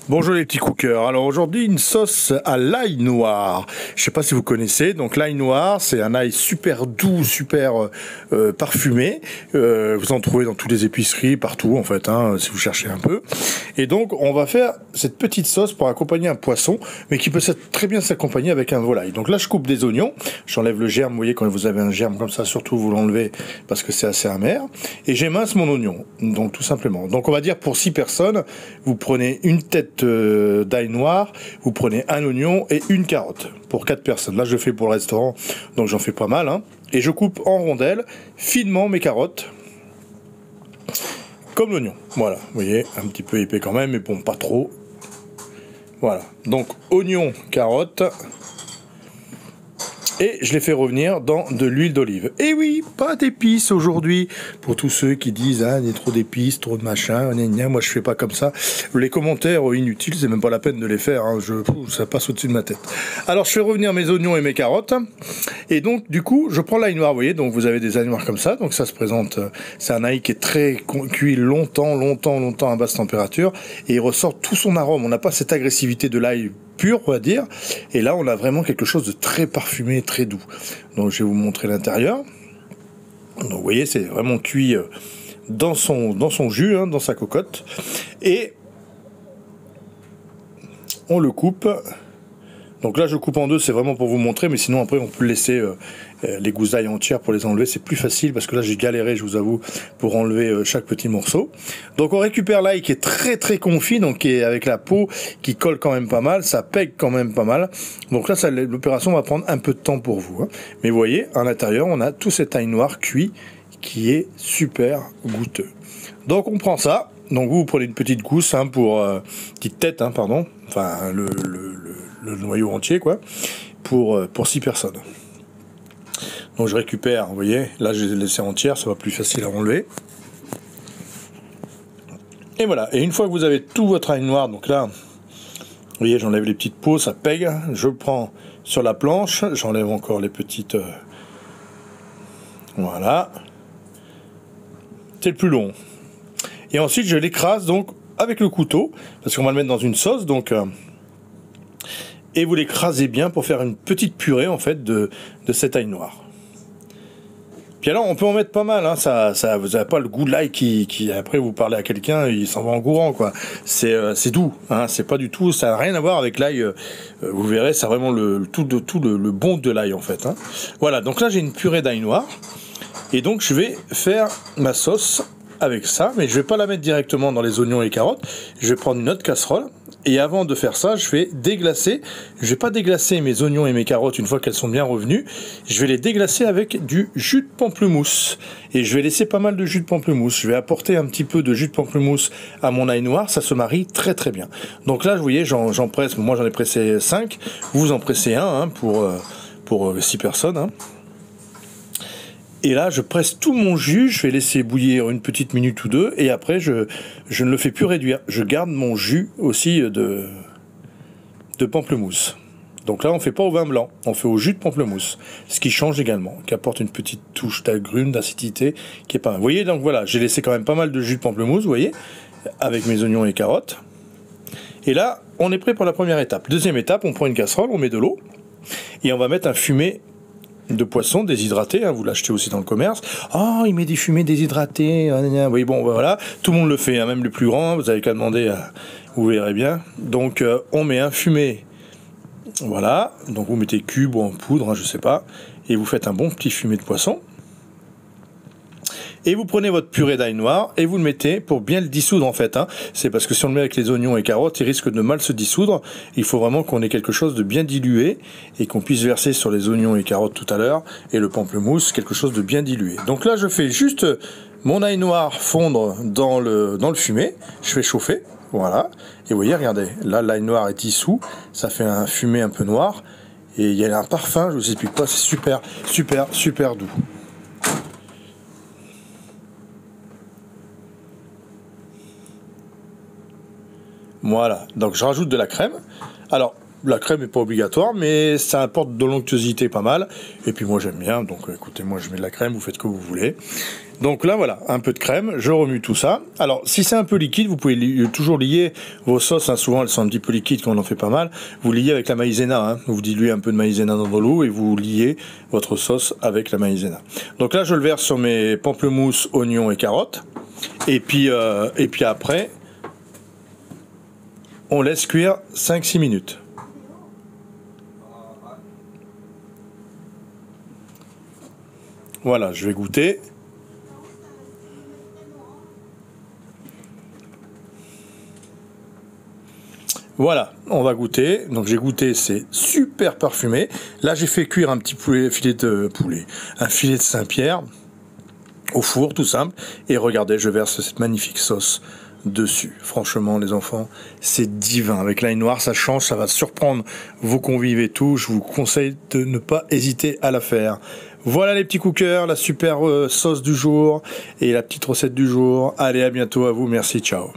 Bonjour les petits cookers. Alors aujourd'hui une sauce à l'ail noir. Je sais pas si vous connaissez. Donc l'ail noir, c'est un ail super doux, super parfumé. Vous en trouvez dans toutes les épiceries, partout en fait, hein, si vous cherchez un peu. Et donc on va faire cette petite sauce pour accompagner un poisson, mais qui peut très bien s'accompagner avec un volaille. Donc là je coupe des oignons, j'enlève le germe. Vous voyez, quand vous avez un germe comme ça, surtout vous l'enlevez parce que c'est assez amer. Et j'émince mon oignon. Donc tout simplement. Donc on va dire pour 6 personnes, vous prenez une tête d'ail noir, vous prenez un oignon et une carotte pour 4 personnes. Là je fais pour le restaurant, donc j'en fais pas mal, hein. Et je coupe en rondelles finement mes carottes comme l'oignon. Voilà, vous voyez, un petit peu épais quand même, mais bon, pas trop. Voilà, donc oignon, carotte, et je les fais revenir dans de l'huile d'olive. Et oui, pas d'épices aujourd'hui, pour tous ceux qui disent ah, il y a trop d'épices, trop de machin, moi je fais pas comme ça. Les commentaires inutiles, c'est même pas la peine de les faire, hein. Ça passe au-dessus de ma tête. Alors je fais revenir mes oignons et mes carottes, et donc du coup je prends l'ail noir, vous voyez, donc vous avez des ails noirs comme ça, donc ça se présente, c'est un ail qui est très cuit longtemps à basse température, et il ressort tout son arôme. On n'a pas cette agressivité de l'ail pur, on va dire, et là on a vraiment quelque chose de très parfumé, très doux. Donc je vais vous montrer l'intérieur. Donc vous voyez, c'est vraiment cuit dans son jus, hein, dans sa cocotte, et on le coupe. Donc là je coupe en deux, c'est vraiment pour vous montrer, mais sinon après on peut laisser les gousses d'ail entières pour les enlever, c'est plus facile parce que là j'ai galéré, je vous avoue, pour enlever chaque petit morceau. Donc on récupère l'ail qui est très confit, donc qui est avec la peau qui colle quand même pas mal, ça pègue quand même pas mal. Donc là l'opération va prendre un peu de temps pour vous, hein. Mais vous voyez, à l'intérieur on a tout cet ail noir cuit qui est super goûteux. Donc on prend ça, donc vous prenez une petite gousse, hein, petite tête, hein, pardon, enfin le noyau entier, quoi, pour 6 personnes. Donc je récupère, vous voyez, là je les ai laissées entières, ça va plus facile à enlever. Et voilà, et une fois que vous avez tout votre ail noir, donc là, vous voyez, j'enlève les petites peaux, ça pègue, je prends sur la planche, j'enlève encore les petites... voilà. C'est le plus long. Et ensuite je l'écrase donc avec le couteau, parce qu'on va le mettre dans une sauce, donc... et vous l'écrasez bien pour faire une petite purée en fait de cet ail noir. Puis alors on peut en mettre pas mal, hein, vous n'avez pas le goût de l'ail qui après vous parlez à quelqu'un, il s'en va en courant, quoi. C'est doux, hein, c'est pas du tout, ça n'a rien à voir avec l'ail, vous verrez, c'est vraiment tout le bon de l'ail en fait, hein. Voilà, donc là j'ai une purée d'ail noir, et donc je vais faire ma sauce avec ça, mais je vais pas la mettre directement dans les oignons et les carottes, je vais prendre une autre casserole. Et avant de faire ça, je vais déglacer. Je vais pas déglacer mes oignons et mes carottes une fois qu'elles sont bien revenues. Je vais les déglacer avec du jus de pamplemousse. Et je vais laisser pas mal de jus de pamplemousse. Je vais apporter un petit peu de jus de pamplemousse à mon ail noir. Ça se marie très bien. Donc là, vous voyez, j'en presse. Moi, j'en ai pressé 5. Vous en pressez un, hein, pour 6 personnes, hein. Et là, je presse tout mon jus, je vais laisser bouillir une petite minute ou deux, et après, je ne le fais plus réduire. Je garde mon jus aussi de pamplemousse. Donc là, on ne fait pas au vin blanc, on fait au jus de pamplemousse. Ce qui change également, qui apporte une petite touche d'agrumes, d'acidité, qui est pas mal. Vous voyez, donc voilà, j'ai laissé quand même pas mal de jus de pamplemousse, vous voyez, avec mes oignons et carottes. Et là, on est prêt pour la première étape. Deuxième étape, on prend une casserole, on met de l'eau, et on va mettre un fumet de poisson déshydraté, hein, vous l'achetez aussi dans le commerce. Oh, il met des fumées déshydratées. Oui, bon, voilà, tout le monde le fait, hein, même les plus grands, vous avez qu'à demander, vous verrez bien. Donc, on met un fumet, voilà, donc vous mettez cube ou en poudre, hein, je sais pas, et vous faites un bon petit fumet de poisson. Et vous prenez votre purée d'ail noir et vous le mettez pour bien le dissoudre en fait, hein. C'est parce que si on le met avec les oignons et carottes, il risque de mal se dissoudre. Il faut vraiment qu'on ait quelque chose de bien dilué et qu'on puisse verser sur les oignons et carottes tout à l'heure et le pamplemousse, quelque chose de bien dilué. Donc là, je fais juste mon ail noir fondre dans le fumet. Je fais chauffer, voilà. Et vous voyez, regardez, là l'ail noir est dissous, ça fait un fumet un peu noir et il y a un parfum, je vous explique pas, c'est super doux. Voilà, donc je rajoute de la crème. Alors, La crème n'est pas obligatoire, mais ça apporte de l'onctuosité pas mal. Et puis moi j'aime bien, donc écoutez, moi je mets de la crème, vous faites ce que vous voulez. Donc là voilà, un peu de crème, je remue tout ça. Alors si c'est un peu liquide, vous pouvez toujours lier vos sauces, hein, souvent elles sont un petit peu liquides quand on en fait pas mal. Vous liez avec la maïzena, hein. Vous diluez un peu de maïzena dans de l'eau et vous liez votre sauce avec la maïzena. Donc là je le verse sur mes pamplemousses, oignons et carottes. Et puis après, on laisse cuire 5-6 minutes. Voilà, je vais goûter. Voilà, on va goûter. Donc j'ai goûté, c'est super parfumé. Là, j'ai fait cuire un petit un filet de Saint-Pierre au four, tout simple. Et regardez, je verse cette magnifique sauce dessus. Franchement, les enfants, c'est divin. Avec l'ail noir, ça change, ça va surprendre vos convives et tout. Je vous conseille de ne pas hésiter à la faire. Voilà les petits cookers, la super sauce du jour et la petite recette du jour. Allez, à bientôt à vous. Merci, ciao.